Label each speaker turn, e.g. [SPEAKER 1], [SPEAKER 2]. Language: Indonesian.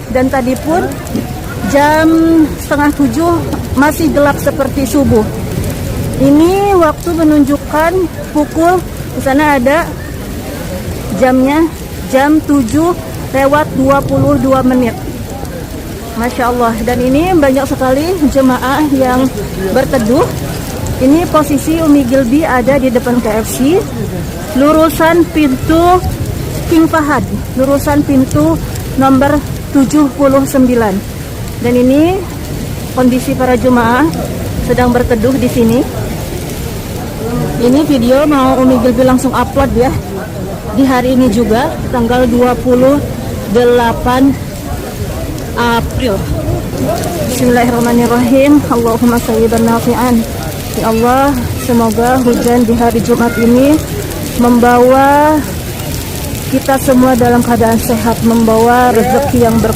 [SPEAKER 1] dan tadi pun jam 6:30 masih gelap seperti subuh. Ini waktu menunjukkan pukul, di sana ada jamnya, jam 7:22. Masya Allah. Dan ini banyak sekali jemaah yang berteduh. Ini posisi Umi Gilby ada di depan KFC, lurusan pintu King Fahad, lurusan pintu nomor 79. Dan ini kondisi para jemaah sedang berteduh di sini. Ini video mau Umi Gilby langsung upload ya di hari ini juga, tanggal 28 April. Bismillahirrahmanirrahim. Allahumma shayyiban nafi'an. Ya Allah, semoga hujan di hari Jumat ini membawa kita semua dalam keadaan sehat, membawa rezeki yang berkah.